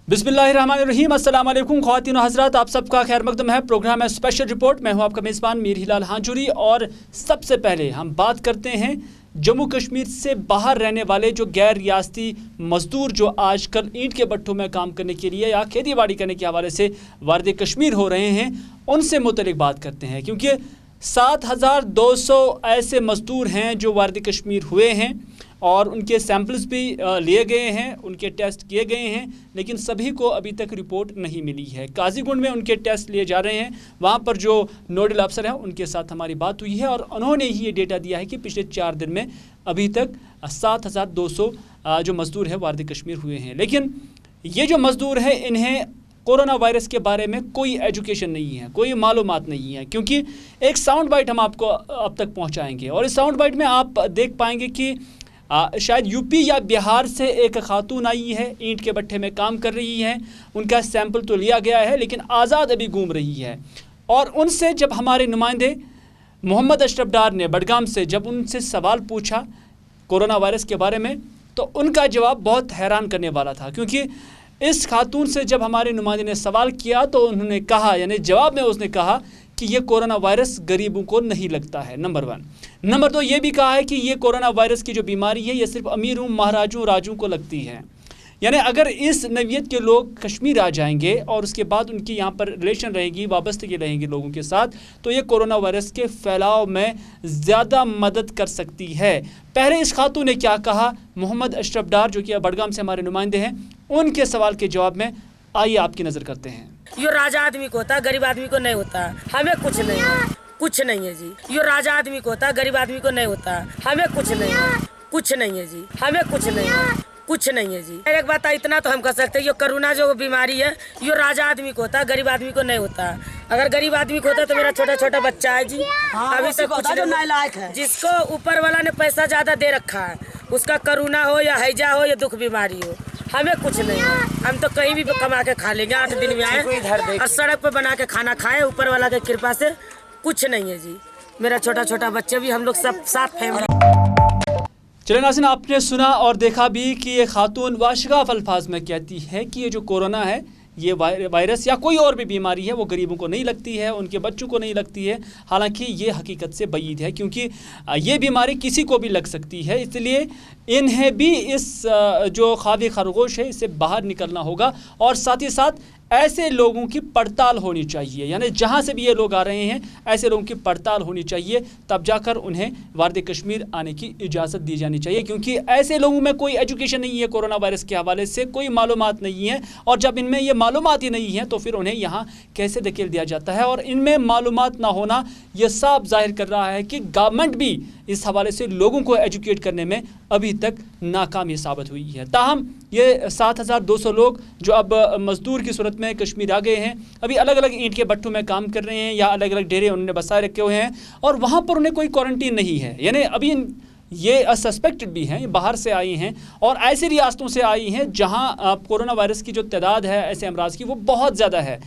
बिस्मिल्लाहिर्रहमानिर्रहीम। अस्सलाम वालेकुम ख्वातीन और हज़रात, आप सबका खैर मकदम है। प्रोग्राम है स्पेशल रिपोर्ट। मैं हूं आपका मेज़बान मीर हिलाल हांजुरी। और सबसे पहले हम बात करते हैं जम्मू कश्मीर से बाहर रहने वाले जो गैर रियासती मज़दूर जो आजकल ईंट के भट्ठों में काम करने के लिए या खेती बाड़ी करने के हवाले से वारद कश्मीर हो रहे हैं, उनसे मुतल्लिक बात करते हैं। क्योंकि 7200 ऐसे मज़दूर हैं जो वारद कश्मीर हुए हैं और उनके सैंपल्स भी लिए गए हैं, उनके टेस्ट किए गए हैं, लेकिन सभी को अभी तक रिपोर्ट नहीं मिली है। काजीगुंड में उनके टेस्ट लिए जा रहे हैं। वहाँ पर जो नोडल अफसर हैं उनके साथ हमारी बात हुई है और उन्होंने ही ये डेटा दिया है कि पिछले 4 दिन में अभी तक 7200 जो मज़दूर हैं वारद कश्मीर हुए हैं। लेकिन ये जो मज़दूर हैं इन्हें कोरोना वायरस के बारे में कोई एजुकेशन नहीं है, कोई मालूमात नहीं है। क्योंकि एक साउंड बाइट हम आपको अब तक पहुँचाएँगे और इस साउंड बाइट में आप देख पाएंगे कि शायद यूपी या बिहार से एक खातून आई है, ईंट के भट्ठे में काम कर रही है। उनका सैंपल तो लिया गया है लेकिन आज़ाद अभी घूम रही है। और उनसे जब हमारे नुमाइंदे मोहम्मद अशरफ डार ने बडगाम से जब उनसे सवाल पूछा कोरोना वायरस के बारे में, तो उनका जवाब बहुत हैरान करने वाला था। क्योंकि इस खातून से जब हमारे नुमाइंदे ने सवाल किया तो उन्होंने कहा, यानी जवाब में उसने कहा कि ये कोरोना वायरस गरीबों को नहीं लगता है, नंबर 1। नंबर 2 ये भी कहा है कि ये कोरोना वायरस की जो बीमारी है ये सिर्फ अमीरों, महाराजों, राजों को लगती है। यानी अगर इस नवीयत के लोग कश्मीर आ जाएंगे और उसके बाद उनकी यहाँ पर रिलेशन रहेगी, वाबस्तगी रहेंगी लोगों के साथ, तो ये कोरोना वायरस के फैलाव में ज़्यादा मदद कर सकती है। पहले इस खातून ने क्या कहा, मोहम्मद अशरफ डार जो कि बडगाम से हमारे नुमाइंदे हैं, उनके सवाल के जवाब में आइए आपकी नज़र करते हैं। यो राजा आदमी को होता, गरीब आदमी को नहीं होता। हमें कुछ नहीं है, कुछ नहीं है जी। यो राजा आदमी को होता, गरीब आदमी को नहीं होता। हमें कुछ नहीं है, कुछ नहीं है जी। हमें कुछ नहीं है, कुछ नहीं है जी। एक बात इतना तो हम कर सकते हैं, यो कोरोना जो बीमारी है यो राजा आदमी को होता, गरीब आदमी को नहीं होता। अगर गरीब आदमी को होता तो मेरा छोटा छोटा बच्चा है जी, अभी तक कुछ नालायक है। जिसको ऊपर वाला ने पैसा ज्यादा दे रखा है, उसका कोरोना हो या हैजा हो या दुख बीमारी हो, हमें कुछ नहीं है। हम तो कहीं भी कमा के खा लेंगे। 8 दिन में आए और सड़क पे बना के खाना खाए, ऊपर वाला की कृपा से कुछ नहीं है जी। मेरा छोटा छोटा बच्चे भी, हम लोग सब साथ फैमिली। चलिए नाज़रीन, आपने सुना और देखा भी कि ये खातून वाशगाफ अल्फाज में कहती है कि ये जो कोरोना है, ये वायरस या कोई और भी बीमारी है, वो गरीबों को नहीं लगती है, उनके बच्चों को नहीं लगती है। हालांकि ये हकीकत से बईद है, क्योंकि ये बीमारी किसी को भी लग सकती है। इसलिए इन्हें भी इस जो ख्वाब खरगोश है इससे बाहर निकलना होगा और साथ ही साथ ऐसे लोगों की पड़ताल होनी चाहिए। यानी जहाँ से भी ये लोग आ रहे हैं ऐसे लोगों की पड़ताल होनी चाहिए, तब जाकर उन्हें वारद कश्मीर आने की इजाज़त दी जानी चाहिए। क्योंकि ऐसे लोगों में कोई एजुकेशन नहीं है, कोरोना वायरस के हवाले से कोई मालूमात नहीं है। और जब इनमें ये मालूमात ही नहीं है तो फिर उन्हें यहाँ कैसे धकेल दिया जाता है। और इनमें मालूमात ना होना ये साफ जाहिर कर रहा है कि गवर्नमेंट भी इस हवाले से लोगों को एजुकेट करने में अभी तक नाकाम साबित हुई है। ताहम ये 7200 लोग जो अब मज़दूर की सूरत में कश्मीर आ गए हैं, अभी अलग अलग ईंट के भट्ठों में काम कर रहे हैं या अलग अलग डेरे उन्होंने बसाए रखे हुए हैं और वहाँ पर उन्हें कोई क्वारंटीन नहीं है। यानी अभी ये असस्पेक्टेड भी हैं, बाहर से आई हैं और ऐसी रियासतों से आई हैं जहाँ कोरोना वायरस की जो तादाद है ऐसे अमराज की वो बहुत ज़्यादा है,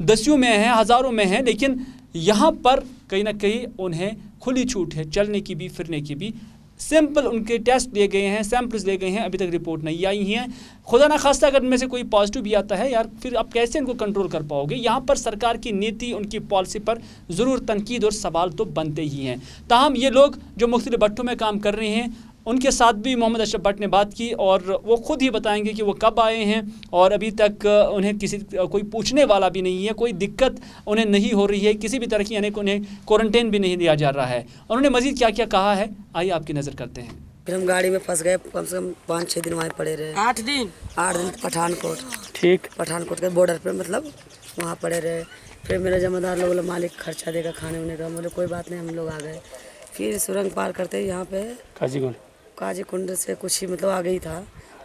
दसियों में है, हज़ारों में है। लेकिन यहाँ पर कहीं ना कहीं उन्हें खुली छूट है चलने की भी, फिरने की भी। सिंपल उनके टेस्ट लिए गए हैं, सैंपल्स लिए गए हैं, अभी तक रिपोर्ट नहीं आई हैं। खुदा ना खास्ता अगर इनमें से कोई पॉजिटिव भी आता है यार, फिर आप कैसे इनको कंट्रोल कर पाओगे। यहाँ पर सरकार की नीति, उनकी पॉलिसी पर ज़रूर तनकीद और सवाल तो बनते ही हैं। ताहम ये लोग जो मुख्तलिफ भट्टों में काम कर रहे हैं, उनके साथ भी मोहम्मद अशरफ भट्ट ने बात की और वो खुद ही बताएंगे कि वो कब आए हैं और अभी तक उन्हें कोई पूछने वाला भी नहीं है, कोई दिक्कत उन्हें नहीं हो रही है किसी भी तरह की, यानी उन्हें क्वारंटाइन भी नहीं दिया जा रहा है। उन्होंने मज़ीद क्या क्या कहा है, आइए आपकी नज़र करते हैं। फिर हम गाड़ी में फंस गए, कम से कम 5-6 दिन वहाँ पड़े रहे। 8 दिन पठानकोट, ठीक, पठानकोट के बॉर्डर पे, मतलब वहाँ पड़े रहे। फिर मेरा जमादार लोग बोला मालिक खर्चा देगा खाने उने का, बोले कोई बात नहीं, हम लोग आ गए। फिर सुरंग पार करते यहाँ पे काजीकुंड से कुछ ही मतलब आगे ही था,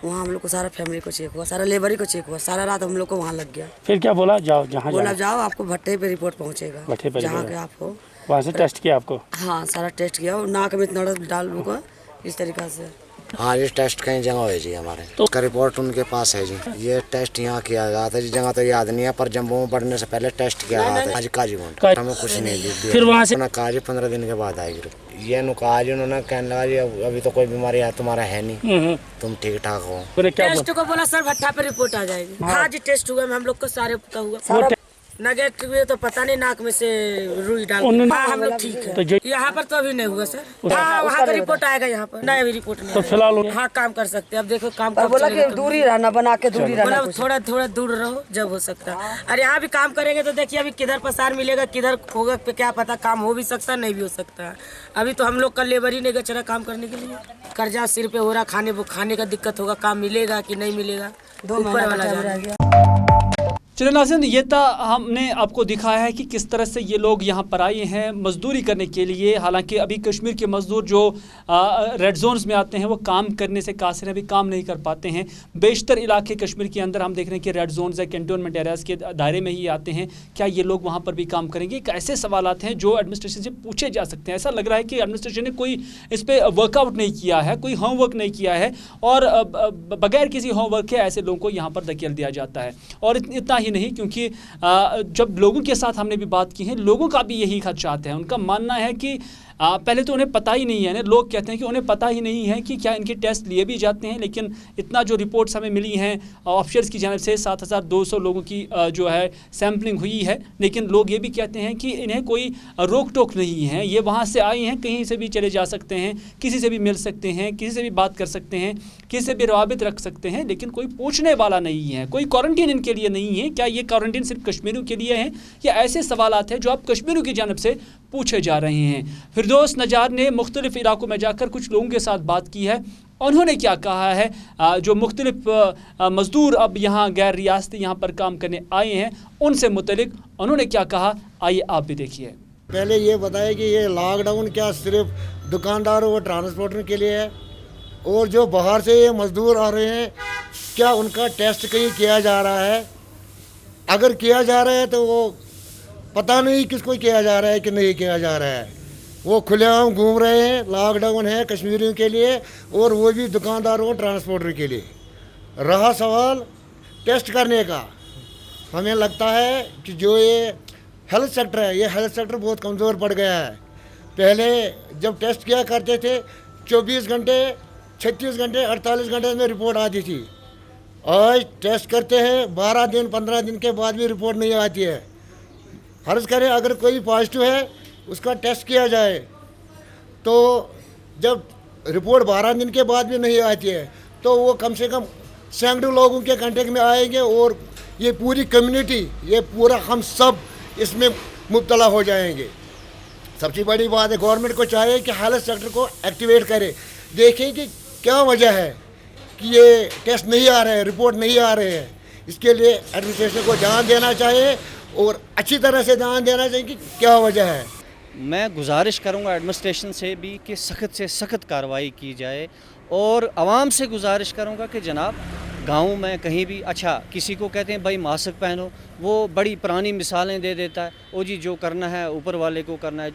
वहाँ हम लोग को सारा फैमिली को चेक हुआ, सारा लेबर ही को चेक हुआ, सारा रात हम लोग को वहाँ लग गया। फिर क्या बोला, जाओ जहाँ बोला जाओ, आपको भट्टे पे रिपोर्ट पहुँचेगा जहाँ के आप हो, वहाँ से टेस्ट किया आपको। हाँ, सारा टेस्ट किया और नाक में इतना डाल लूँगा इस तरीक़ा से। हाँ जी, टेस्ट कई जगह है जी हमारे, तो उसका रिपोर्ट उनके पास है जी। ये टेस्ट यहाँ किया गया था जी, जगह तो याद नहीं है, पर जम्मू में बढ़ने से पहले टेस्ट किया गया था। आज काजीगुंड हमें कुछ नहीं दिया, फिर वहाँ से कहा जी 15 दिन के बाद आएगी। ये कहा जी उन्होंने, कहने लगा जी अभी तो कोई बीमारी तुम्हारा है नहीं, तुम ठीक ठाक हो। टेस्ट को बोला सर भट्टा पे रिपोर्ट आ जाएगी। हाँ जी, टेस्ट हुआ, हम लोग को सारे का हुआ। नेगेटिव तो पता नहीं, नाक में से रुई डाल हम लोग ठीक है। तो यहाँ पर तो अभी नहीं हुआ सर। हाँ, वहाँ का रिपोर्ट आएगा, यहाँ पर नहीं, अभी रिपोर्ट नहीं। तो फिलहाल हाँ काम कर सकते हैं। अब देखो काम कर बोला कि दूरी रहना, बना के दूरी रहना, थोड़ा थोड़ा दूर रहो जब हो सकता है। अरे यहाँ भी काम करेंगे तो देखिए अभी किधर पसार मिलेगा, किधर होगा, क्या पता, काम हो भी सकता है, नहीं भी हो सकता है। अभी तो हम लोग का लेबर ही नहीं गया काम करने के लिए, कर्जा सिर पे हो रहा, खाने का दिक्कत होगा, काम मिलेगा कि नहीं मिलेगा, ऊपर वाला जा रहा है। चलिए नाज़रीन, ये था हमने आपको दिखाया है कि किस तरह से ये लोग यहाँ पर आए हैं मज़दूरी करने के लिए। हालांकि अभी कश्मीर के मज़दूर जो रेड जोन्स में आते हैं वो काम करने से कासिर अभी काम नहीं कर पाते हैं। बेशतर इलाके कश्मीर के अंदर हम देख रहे हैं कि रेड जोन्स या कैंटोनमेंट एरियाज़ के दायरे में ही आते हैं। क्या ये लोग वहाँ पर भी काम करेंगे? ऐसे सवाल हैं जो एडमिनिस्ट्रेशन से पूछे जा सकते हैं। ऐसा लग रहा है कि एडमिनिस्ट्रेशन ने कोई इस पर वर्कआउट नहीं किया है, कोई होमवर्क नहीं किया है, और बगैर किसी होमवर्क के ऐसे लोगों को यहाँ पर धकेल दिया जाता है। और इतना ही नहीं, क्योंकि जब लोगों के साथ हमने भी बात की है, लोगों का भी यही खदशात है। उनका मानना है कि पहले तो उन्हें पता ही नहीं है, लोग कहते हैं कि उन्हें पता ही नहीं है कि क्या इनके टेस्ट लिए भी जाते हैं। लेकिन इतना जो रिपोर्ट्स हमें मिली हैं ऑफिसर्स की जानिब से 7200 लोगों की जो है सैम्पलिंग हुई है, लेकिन लोग ये भी कहते हैं कि इन्हें कोई रोक टोक नहीं है। ये वहाँ से आए हैं, कहीं से भी चले जा सकते हैं, किसी से भी मिल सकते हैं, किसी से भी बात कर सकते हैं, किसी से भी रवाबित रख सकते हैं, लेकिन कोई पूछने वाला नहीं है, कोई क्वारंटीन इनके लिए नहीं है। क्या ये क्वारंटीन सिर्फ कश्मीरियों के लिए है? या ऐसे सवालात हैं जो आप कश्मीरियों की जानिब से पूछे जा रहे हैं। फिरदौस नजार ने मुख्तलिफ इलाकों में जाकर कुछ लोगों के साथ बात की है। उन्होंने क्या कहा है, जो मुख्तलिफ मजदूर अब यहाँ गैर रियासती यहाँ पर काम करने आए हैं, उनसे मुतलिक उन्होंने क्या कहा, आइए आप भी देखिए। पहले ये बताया कि ये लॉकडाउन क्या सिर्फ दुकानदारों व ट्रांसपोर्टर के लिए है, और जो बाहर से ये मजदूर आ रहे हैं क्या उनका टेस्ट कहीं किया जा रहा है? अगर किया जा रहा है तो वो पता नहीं किसको किया जा रहा है कि नहीं किया जा रहा है। वो खुलेआम घूम रहे हैं, लॉकडाउन है कश्मीरियों के लिए, और वो भी दुकानदारों और ट्रांसपोर्टर के लिए। रहा सवाल टेस्ट करने का, हमें लगता है कि जो ये हेल्थ सेक्टर है, ये हेल्थ सेक्टर बहुत कमज़ोर पड़ गया है। पहले जब टेस्ट किया करते थे 24 घंटे, 36 घंटे, 48 घंटे में रिपोर्ट आती थी। आज टेस्ट करते हैं 12 दिन, 15 दिन के बाद भी रिपोर्ट नहीं आती है। फर्ज करें अगर कोई पॉजिटिव है, उसका टेस्ट किया जाए, तो जब रिपोर्ट 12 दिन के बाद भी नहीं आती है तो वो कम से कम सैकड़ों लोगों के कांटेक्ट में आएंगे, और ये पूरी कम्युनिटी, ये पूरा हम सब इसमें मुब्तला हो जाएंगे। सबसे बड़ी बात है गवर्नमेंट को चाहिए कि हेल्थ सेक्टर को एक्टिवेट करे, देखें कि क्या वजह है कि ये टेस्ट नहीं आ रहे हैं, रिपोर्ट नहीं आ रहे हैं। इसके लिए एडमिनिस्ट्रेशन को ध्यान देना चाहिए, और अच्छी तरह से ध्यान देना चाहिए कि क्या वजह है। मैं गुजारिश करूंगा एडमिनिस्ट्रेशन से भी कि सख्त से सख्त कार्रवाई की जाए, और आवाम से गुजारिश करूंगा कि जनाब गाँव में कहीं भी, अच्छा किसी को कहते हैं भाई मास्क पहनो, वो बड़ी पुरानी मिसालें दे देता है, ओ जी जो करना है ऊपर वाले को करना है।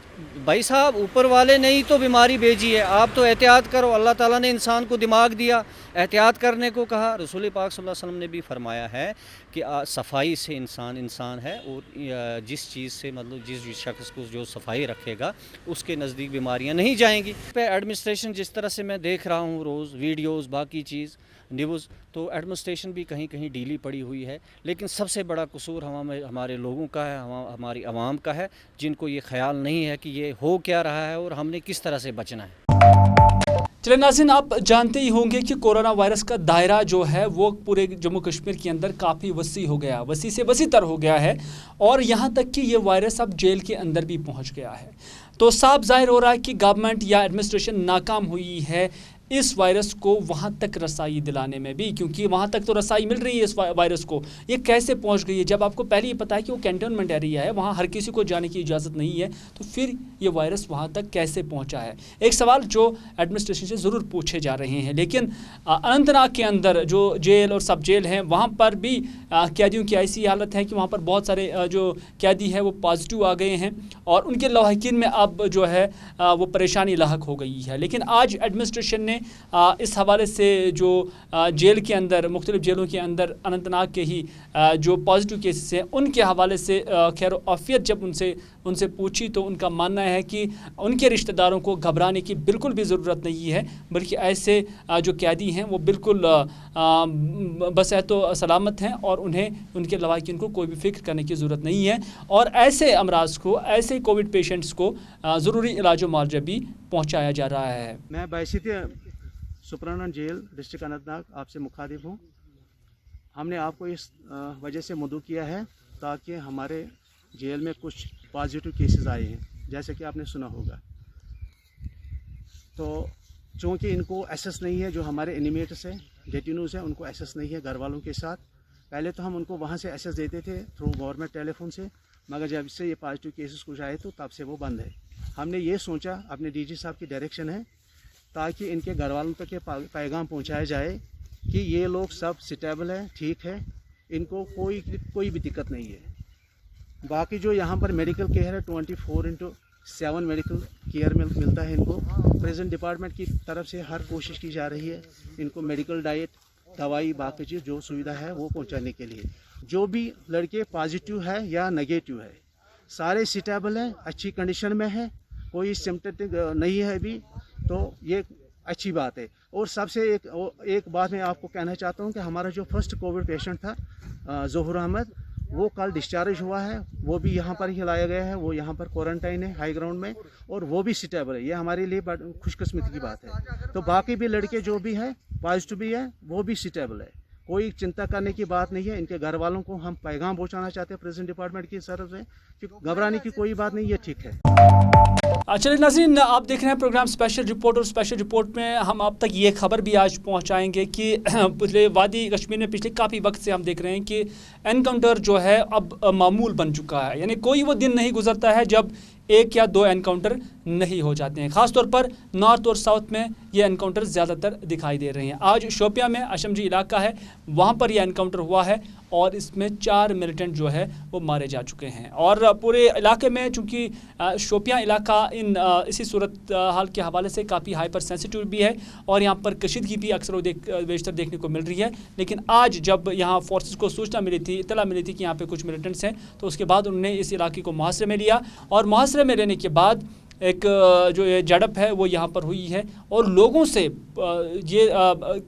भाई साहब ऊपर वाले ने ही तो बीमारी भेजी है, आप तो एहतियात करो। अल्लाह ताला ने इंसान को दिमाग दिया, एहतियात करने को कहा। रसूल पाक सल्लल्लाहु अलैहि वसल्लम ने भी फरमाया है कि सफाई से इंसान है, और जिस चीज़ से मतलब जिस शख्स को जो सफाई रखेगा उसके नज़दीक बीमारियां नहीं जाएंगी। पे एडमिनिस्ट्रेशन जिस तरह से मैं देख रहा हूँ रोज़ वीडियोस बाकी चीज़ न्यूज़, तो एडमिनिस्ट्रेशन भी कहीं कहीं ढीली पड़ी हुई है। लेकिन सबसे बड़ा कसूर हमारे लोगों का है, हमारी आवाम का है, जिनको ये ख्याल नहीं है कि ये हो क्या रहा है और हमने किस तरह से बचना है। चलिए नाज़रीन, आप जानते ही होंगे कि कोरोना वायरस का दायरा जो है वो पूरे जम्मू कश्मीर के अंदर काफ़ी वसी हो गया, वसी से वसी तर हो गया है, और यहाँ तक कि ये वायरस अब जेल के अंदर भी पहुँच गया है। तो साफ जाहिर हो रहा है कि गवर्नमेंट या एडमिनिस्ट्रेशन नाकाम हुई है इस वायरस को वहाँ तक रसाई दिलाने में भी, क्योंकि वहाँ तक तो रसाई मिल रही है इस वायरस को। ये कैसे पहुँच गई है? जब आपको पहले ही पता है कि वो कैंटोनमेंट एरिया है, वहाँ हर किसी को जाने की इजाज़त नहीं है, तो फिर ये वायरस वहाँ तक कैसे पहुँचा है? एक सवाल जो एडमिनिस्ट्रेशन से ज़रूर पूछे जा रहे हैं। लेकिन अनंतनाग के अंदर जो जेल और सब जेल हैं, वहाँ पर भी कैदियों की ऐसी हालत है कि वहाँ पर बहुत सारे जो कैदी हैं वो पॉजिटिव आ गए हैं, और उनके लवाहिकीन में अब जो है वो परेशानी लाहक हो गई है। लेकिन आज एडमिनिस्ट्रेशन ने इस हवाले से जो जेल के अंदर मुख्तलिफ जेलों के अंदर अनंतनाग के ही जो पॉजिटिव केसेस हैं उनके हवाले से खैर आफियत जब उनसे पूछी तो उनका मानना है कि उनके रिश्तेदारों को घबराने की बिल्कुल भी ज़रूरत नहीं है, बल्कि ऐसे जो कैदी हैं वो बिल्कुल बस है तो सलामत हैं और उन्हें उनके लवाकिन को कोई भी फिक्र करने की ज़रूरत नहीं है। और ऐसे अमराज को, ऐसे कोविड पेशेंट्स को ज़रूरी इलाज मुआवजा भी पहुँचाया जा रहा है। मैं बायसित सुपरन जेल डिस्ट्रिक्ट अनंतनाग आपसे मुखातिब हूँ। हमने आपको इस वजह से मदऊ किया है ताकि हमारे जेल में कुछ पॉजिटिव केसेस आए हैं, जैसे कि आपने सुना होगा। तो चूँकि इनको एक्सेस नहीं है, जो हमारे इनिमेट्स हैं, डेटिन्यूज़ हैं, उनको एक्सेस नहीं है घर वालों के साथ। पहले तो हम उनको वहाँ से एक्सेस देते थे थ्रू गवर्नमेंट टेलीफोन से, मगर जब से ये पॉजिटिव केसेस कुछ आए तो तब से वो बंद है। हमने ये सोचा, अपने डीजी साहब की डायरेक्शन है, ताकि इनके घर वालों तक ये पैगाम पहुँचाया जाए कि ये लोग सब स्टेबल है, ठीक है, इनको कोई भी दिक्कत नहीं है। बाकी जो यहाँ पर मेडिकल केयर है 24/7 मेडिकल केयर मिलता है इनको। प्रेजेंट डिपार्टमेंट की तरफ से हर कोशिश की जा रही है इनको मेडिकल डाइट, दवाई, बाकी चीज़ जो सुविधा है वो पहुँचाने के लिए। जो भी लड़के पॉजिटिव है या नेगेटिव है, सारे स्टेबल हैं, अच्छी कंडीशन में है, कोई सिम्टमेटिक नहीं है अभी, तो ये अच्छी बात है। और सबसे एक बात मैं आपको कहना चाहता हूँ कि हमारा जो फर्स्ट कोविड पेशेंट था ज़ोहर अहमद, वो कल डिस्चार्ज हुआ है, वो भी यहाँ पर ही लाया गया है, वो यहाँ पर क्वारंटाइन है हाई ग्राउंड में, और वो भी स्टेबल है। ये हमारे लिए खुशकिस्मती की बात है। तो बाकी भी लड़के जो भी हैं पॉजिटिव भी है, वो भी स्टेबल है, कोई चिंता करने की बात नहीं है। इनके घर वालों को हम पैगाम पहुँचाना चाहते हैं प्रेजेंट डिपार्टमेंट की तरफ से कि घबराने की कोई बात नहीं है, ठीक है। चलिए नाज़रीन, आप देख रहे हैं प्रोग्राम स्पेशल रिपोर्ट, और स्पेशल रिपोर्ट में हम आप तक ये खबर भी आज पहुंचाएंगे कि पिछले वादी कश्मीर में पिछले काफ़ी वक्त से हम देख रहे हैं कि एनकाउंटर जो है अब मामूल बन चुका है। यानी कोई वो दिन नहीं गुजरता है जब 1 या 2 एनकाउंटर नहीं हो जाते हैं। ख़ासतौर पर नॉर्थ और साउथ में ये एनकाउंटर ज़्यादातर दिखाई दे रहे हैं। आज शोपियां में अशमजी इलाका है, वहाँ पर यह एनकाउंटर हुआ है और इसमें 4 मिलिटेंट जो है वो मारे जा चुके हैं। और पूरे इलाके में चूँकि शोपियां इलाका इसी सूरत हाल के हवाले से काफ़ी हाइपर सेंसिटिव भी है और यहाँ पर कशीदगी भी अक्सर बेशतर देखने को मिल रही है। लेकिन आज जब यहाँ फोर्सेस को सूचना मिली थी, इतला मिली थी कि यहाँ पे कुछ मिलिटेंट्स हैं, तो उसके बाद उन्होंने इस इलाके को मुहासरे में लिया और मुहासरे में लेने के बाद एक जो ये झड़प है वो यहाँ पर हुई है और लोगों से ये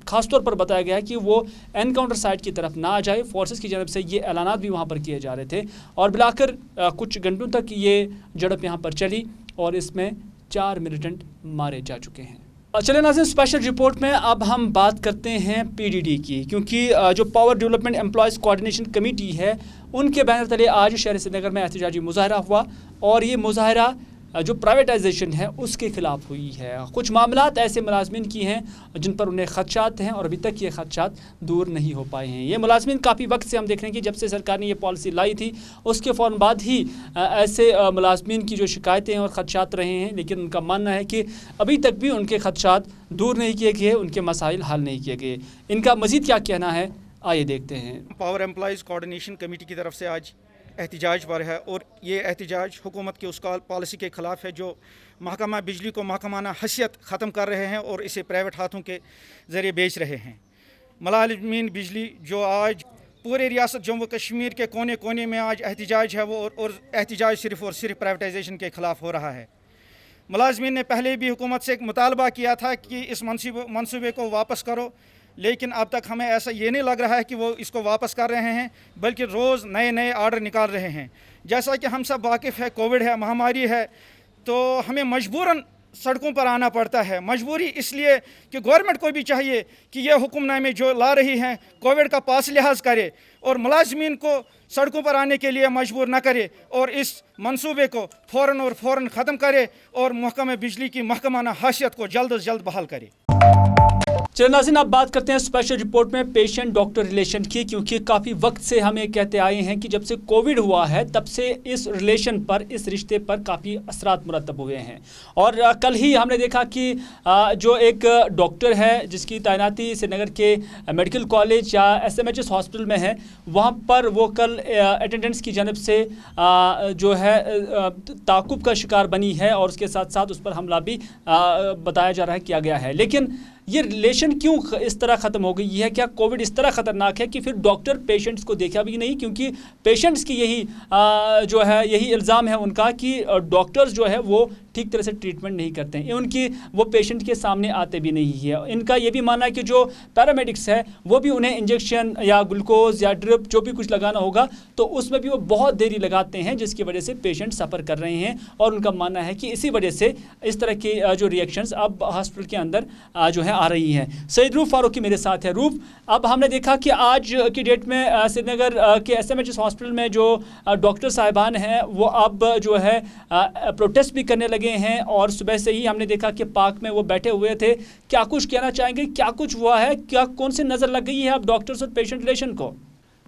ख़ास तौर पर बताया गया है कि वो एनकाउंटर साइट की तरफ ना आ जाए। फोर्सेस की जानब से ये ऐलानात भी वहाँ पर किए जा रहे थे और मिलाकर कुछ घंटों तक ये झड़प यहाँ पर चली और इसमें 4 मिलिटेंट मारे जा चुके हैं। चले नाज़रीन, स्पेशल रिपोर्ट में अब हम बात करते हैं पीडीडी की, क्योंकि जो power development employees coordination committee है उनके बैनर तले आज शहर श्रीनगर में एहतजाजी मुजाहरा हुआ और ये मुजाहरा जो प्राइवेटाइजेशन है उसके खिलाफ हुई है। कुछ मामलात ऐसे मुलाजमीन की हैं जिन पर उन्हें खदशात हैं और अभी तक ये खदशात दूर नहीं हो पाए हैं। ये मुलाजमीन काफ़ी वक्त से हम देख रहे हैं कि जब से सरकार ने ये पॉलिसी लाई थी उसके फ़ौरन बाद ही ऐसे मुलाजमीन की जो शिकायतें और खदशात रहे हैं, लेकिन उनका मानना है कि अभी तक भी उनके खदशात दूर नहीं किए गए, उनके मसाइल हल नहीं किए गए। इनका मज़ीद क्या कहना है, आइए देखते हैं। पावर एम्प्लॉयज़ कोऑर्डिनेशन कमेटी की तरफ से आज एहतिजाज पर है और ये एहतिजाज हुकूमत की उस पॉलिसी के ख़िलाफ़ है जो महकमा बिजली को महकमाना हैसियत ख़त्म कर रहे हैं और इसे प्राइवेट हाथों के ज़रिए बेच रहे हैं। मुलाज़िमीन बिजली जो आज पूरे रियासत जम्मू कश्मीर के कोने कोने में आज एहतिजाज है वो और एहतिजाज सिर्फ़ और सिर्फ प्राइवेटाइजेशन के ख़िलाफ़ हो रहा है। मुलाज़िमीन ने पहले भी हुकूमत से मुतालबा किया था कि इस मनसूबे को वापस करो, लेकिन अब तक हमें ऐसा ये नहीं लग रहा है कि वो इसको वापस कर रहे हैं, बल्कि रोज़ नए नए आर्डर निकाल रहे हैं। जैसा कि हम सब वाकिफ़ है, कोविड है, महामारी है, तो हमें मजबूरन सड़कों पर आना पड़ता है। मजबूरी इसलिए कि गवर्नमेंट को भी चाहिए कि ये हुक्मनामे जो ला रही हैं कोविड का पास लिहाज करे और मुलाजमीन को सड़कों पर आने के लिए मजबूर न करे और इस मंसूबे को फ़ौरन ख़त्म करे और महकमा बिजली की महकमाना हैसियत को जल्द अज जल्द बहाल करे। चलिए नाज़रीन, अब बात करते हैं स्पेशल रिपोर्ट में पेशेंट डॉक्टर रिलेशन की, क्योंकि काफ़ी वक्त से हमें कहते आए हैं कि जब से कोविड हुआ है तब से इस रिलेशन पर, इस रिश्ते पर काफ़ी असरात मुरतब हुए हैं। और कल ही हमने देखा कि जो एक डॉक्टर है जिसकी तैनाती श्रीनगर के मेडिकल कॉलेज या SMHS हॉस्पिटल में है, वहाँ पर वो कल अटेंडेंट्स की जानब से जो है ताक़ुब का शिकार बनी है और उसके साथ साथ उस पर हमला भी बताया जा रहा है, किया गया है। लेकिन ये रिलेशन क्यों इस तरह ख़त्म हो गई है? क्या कोविड इस तरह ख़तरनाक है कि फिर डॉक्टर पेशेंट्स को देखा भी नहीं? क्योंकि पेशेंट्स की यही जो है यही इल्ज़ाम है उनका कि डॉक्टर्स जो है वो ठीक तरह से ट्रीटमेंट नहीं करते हैं, उनकी वो पेशेंट के सामने आते भी नहीं है। इनका ये भी मानना है कि जो पैरामेडिक्स है वो भी उन्हें इंजेक्शन या ग्लूकोज या ड्रिप जो भी कुछ लगाना होगा तो उसमें भी वो बहुत देरी लगाते हैं, जिसकी वजह से पेशेंट सफ़र कर रहे हैं। और उनका मानना है कि इसी वजह से इस तरह की जो रिएक्शंस अब हॉस्पिटल के अंदर जो है आ रही हैं। सईद रूफ फारूकी मेरे साथ है। रूफ, अब हमने देखा कि आज की डेट में श्रीनगर के SMH हॉस्पिटल में जो डॉक्टर साहिबान हैं वो अब जो है प्रोटेस्ट भी करने लगे हैं और सुबह से ही हमने देखा कि पार्क में वो बैठे हुए थे। क्या कुछ कहना चाहेंगे, क्या कुछ हुआ है, क्या कौन सी नज़र लग गई है अब डॉक्टर्स और पेशेंट रिलेशन को?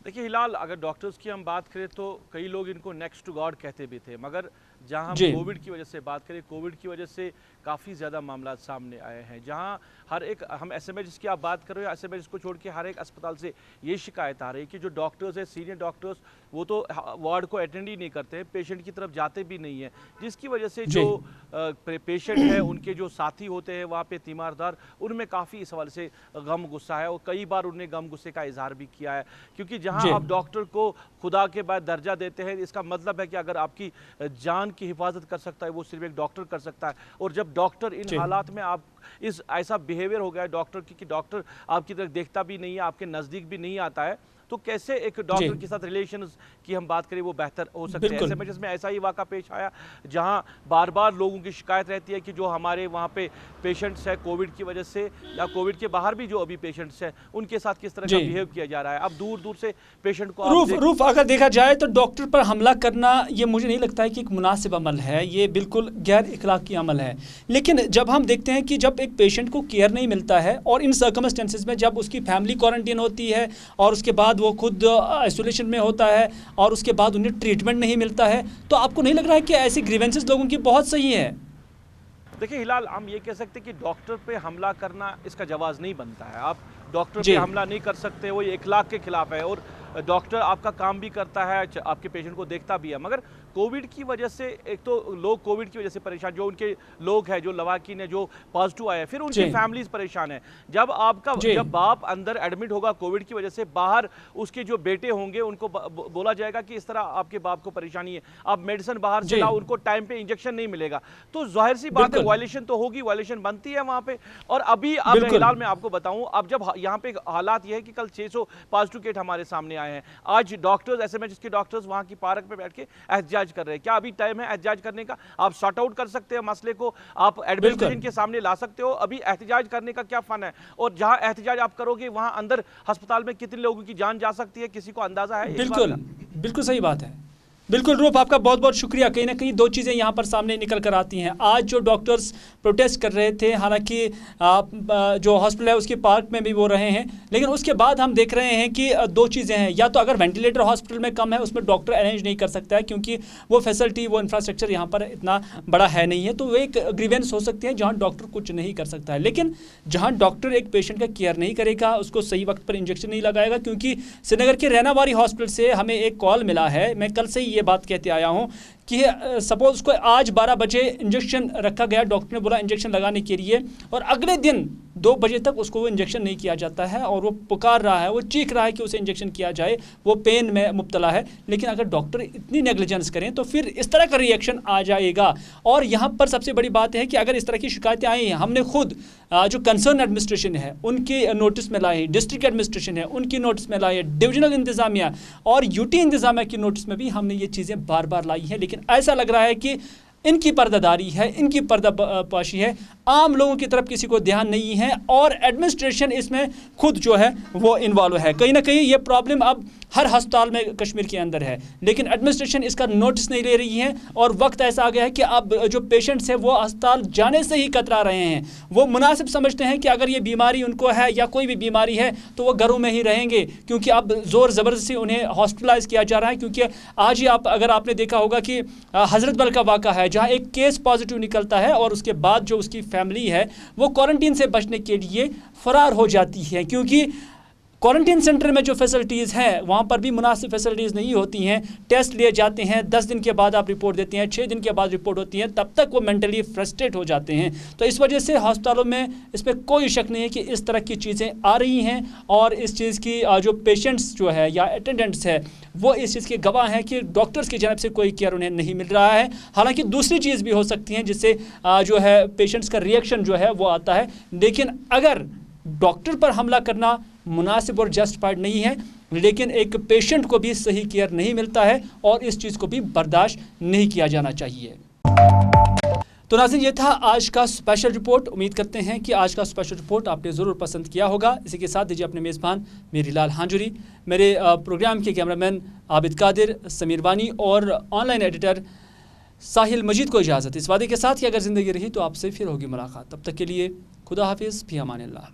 देखिए हिलाल, अगर डॉक्टर्स की हम बात करें तो कई लोग इनको नेक्स्ट टू गॉड कहते भी थे, मगर जहां हम कोविड की वजह से बात करें, कोविड की वजह से काफ़ी ज़्यादा मामला सामने आए हैं। जहां हर एक, हम SMH की आप बात कर रहे हो, SMH को छोड़ के हर एक अस्पताल से ये शिकायत आ रही है कि जो डॉक्टर्स है, सीनियर डॉक्टर्स, वो तो वार्ड को अटेंड ही नहीं करते हैं, पेशेंट की तरफ जाते भी नहीं है, जिसकी वजह से जो पेशेंट है उनके जो साथी होते हैं वहाँ पे तीमारदार, उनमें काफ़ी इस हवाले से गम गुस्सा है और कई बार उन्हें गम गुस्से का इजहार भी किया है। क्योंकि जहाँ आप डॉक्टर को खुदा के बाद दर्जा देते हैं, इसका मतलब है कि अगर आपकी जान की हिफाजत कर सकता है वो सिर्फ एक डॉक्टर कर सकता है। और जब डॉक्टर इन हालात में आप इस ऐसा बिहेवियर हो गया है डॉक्टर की कि डॉक्टर आपकी तरफ देखता भी नहीं है, आपके नज़दीक भी नहीं आता है, तो कैसे एक डॉक्टर के साथ रिलेशन की हम बात करें वो बेहतर हो सकते हैं। SMH में ऐसा ही वाक़ा पेश आया जहां बार बार लोगों की शिकायत रहती है कि जो हमारे वहां पे पेशेंट्स है कोविड की वजह से या कोविड के बाहर भी जो अभी पेशेंट्स हैं उनके साथ किस तरह का बिहेव किया जा रहा है। अब दूर दूर से पेशेंट को रूफ अगर देखा जाए तो डॉक्टर पर हमला करना ये मुझे नहीं लगता है कि एक मुनासिब अमल है, ये बिल्कुल गैर इखलाकी अमल है। लेकिन जब हम देखते हैं कि जब एक पेशेंट को केयर नहीं मिलता है और इन सर्कमस्टेंसेस में जब उसकी फैमिली क्वारंटीन होती है और उसके बाद वो खुद आइसोलेशन में होता है और उसके बाद उन्हें ट्रीटमेंट नहीं मिलता है, तो आपको नहीं लग रहा है कि ऐसी ग्रीवेंसेस लोगों की बहुत सही है? देखिए हिलाल, हम ये कह सकते हैं कि डॉक्टर पे हमला करना इसका जवाज़ नहीं बनता है। आप डॉक्टर पे हमला नहीं कर सकते, वो इखलाक के खिलाफ है। और डॉक्टर आपका काम भी करता है, आपके पेशेंट को देखता भी है, मगर कोविड की वजह से एक तो लोग कोविड की वजह से परेशान, जो उनके लोग हैं जो लवाकिन है जो पॉजिटिव आए, फिर उनकी फैमिलीज परेशान है। जब बाप अंदर एडमिट होगा कोविड की वजह से, बाहर उसके जो बेटे होंगे उनको बोला जाएगा कि इस तरह आपके बाप को परेशानी है, आप मेडिसिन बाहर से लाओ, उनको टाइम पे इंजेक्शन नहीं मिलेगा, तो जाहिर सी बात है वायलेशन तो होगी, वायलेशन बनती है वहां पे। और अभी अब फिलहाल मैं आपको बताऊं, अब जब यहाँ पे हालात ये है कि कल 600 पॉजिटिव केस हमारे सामने आए हैं, आज डॉक्टर्स SMH के डॉक्टर्स वहां की पार्क पे बैठ के एहतजाज कर रहे हैं। क्या अभी टाइम है एहतजाज करने का? आप सॉर्ट आउट कर सकते हैं मसले को, आप एडमिनिस्ट्रेशन के सामने ला सकते हो, अभी एहतजाज करने का क्या फन है? और जहां एहतजाज आप करोगे वहां अंदर अस्पताल में कितने लोगों की जान जा सकती है, किसी को अंदाजा है? बिल्कुल सही बात है। बिल्कुल रूप, आपका बहुत बहुत शुक्रिया। कहीं ना कहीं दो चीज़ें यहाँ पर सामने निकल कर आती हैं। आज जो डॉक्टर्स प्रोटेस्ट कर रहे थे, हालांकि जो हॉस्पिटल है उसके पार्क में भी वो रहे हैं, लेकिन उसके बाद हम देख रहे हैं कि दो चीज़ें हैं। या तो अगर वेंटिलेटर हॉस्पिटल में कम है उसमें डॉक्टर अरेंज नहीं कर सकता है क्योंकि वो फैसिलिटी, वो इंफ्रास्ट्रक्चर यहाँ पर इतना बड़ा है नहीं है, तो वो एक ग्रीवेंस हो सकती है जहाँ डॉक्टर कुछ नहीं कर सकता है। लेकिन जहाँ डॉक्टर एक पेशेंट का केयर नहीं करेगा, उसको सही वक्त पर इंजेक्शन नहीं लगाएगा, क्योंकि श्रीनगर के रैनावारी हॉस्पिटल से हमें एक कॉल मिला है, मैं कल से ही ये बात कहते आया हूँ कि सपोज उसको आज 12 बजे इंजेक्शन रखा गया, डॉक्टर ने बोला इंजेक्शन लगाने के लिए, और अगले दिन 2 बजे तक उसको वो इंजेक्शन नहीं किया जाता है और वो पुकार रहा है, वो चीख रहा है कि उसे इंजेक्शन किया जाए, वो पेन में मुब्तला है। लेकिन अगर डॉक्टर इतनी नेग्लिजेंस करें तो फिर इस तरह का रिएक्शन आ जाएगा। और यहाँ पर सबसे बड़ी बात है कि अगर इस तरह की शिकायतें आई हैं, हमने खुद जो कंसर्न एडमिनिस्ट्रेशन है उनके नोटिस में लाए, डिस्ट्रिक्ट एडमिनिस्ट्रेशन है उनकी नोटिस में लाए, डिविजनल इंतज़ामिया और यूटी इंतज़ामिया की नोटिस में भी हमने ये चीज़ें बार बार लाई हैं। लेकिन ऐसा लग रहा है कि इनकी पर्दादारी है, इनकी पर्दापाशी है, आम लोगों की तरफ किसी को ध्यान नहीं है और एडमिनिस्ट्रेशन इसमें खुद जो है वो इन्वॉल्व है। कहीं ना कहीं ये प्रॉब्लम अब हर अस्पताल में कश्मीर के अंदर है, लेकिन एडमिनिस्ट्रेशन इसका नोटिस नहीं ले रही है। और वक्त ऐसा आ गया है कि अब जो पेशेंट्स हैं वो अस्पताल जाने से ही कतरा रहे हैं। वो मुनासिब समझते हैं कि अगर ये बीमारी उनको है या कोई भी बीमारी है तो वो घरों में ही रहेंगे, क्योंकि अब ज़ोर ज़बरदस्ती उन्हें हॉस्पिटलाइज किया जा रहा है। क्योंकि आज ही अगर आपने देखा होगा कि हज़रत बल का वाक़ा है जहाँ एक केस पॉजिटिव निकलता है और उसके बाद जो उसकी फैमिली है वो क्वारंटीन से बचने के लिए फ़रार हो जाती है, क्योंकि क्वारंटीन सेंटर में जो फैसिलिटीज़ हैं वहाँ पर भी मुनासिब फैसिलिटीज़ नहीं होती हैं। टेस्ट लिए जाते हैं, 10 दिन के बाद आप रिपोर्ट देते हैं, 6 दिन के बाद रिपोर्ट होती है, तब तक वो मेंटली फ्रस्ट्रेट हो जाते हैं। तो इस वजह से अस्पतालों में इसमें कोई शक नहीं है कि इस तरह की चीज़ें आ रही हैं और इस चीज़ की जो पेशेंट्स जो है या अटेंडेंट्स है वो इस चीज़ के गवाह हैं कि डॉक्टर्स की जानब से कोई केयर उन्हें नहीं मिल रहा है। हालांकि दूसरी चीज़ भी हो सकती है जिससे जो है पेशेंट्स का रिएक्शन जो है वो आता है, लेकिन अगर डॉक्टर पर हमला करना मुनासिब और जस्टिफाइड नहीं है, लेकिन एक पेशेंट को भी सही केयर नहीं मिलता है और इस चीज़ को भी बर्दाश्त नहीं किया जाना चाहिए। तो नाज़रीन, ये था आज का स्पेशल रिपोर्ट। उम्मीद करते हैं कि आज का स्पेशल रिपोर्ट आपने ज़रूर पसंद किया होगा। इसी के साथ दीजिए अपने मेज़बान मेरीलाल हांजुरी, मेरे प्रोग्राम के कैमरामैन आबिद कादिर, समीर वानी और ऑनलाइन एडिटर साहिल मजीद को इजाज़त। इस वादे के साथ कि अगर ज़िंदगी रही तो आपसे फिर होगी मुलाकात। तब तक के लिए खुदा हाफिज़, फी अमानिल्लाह।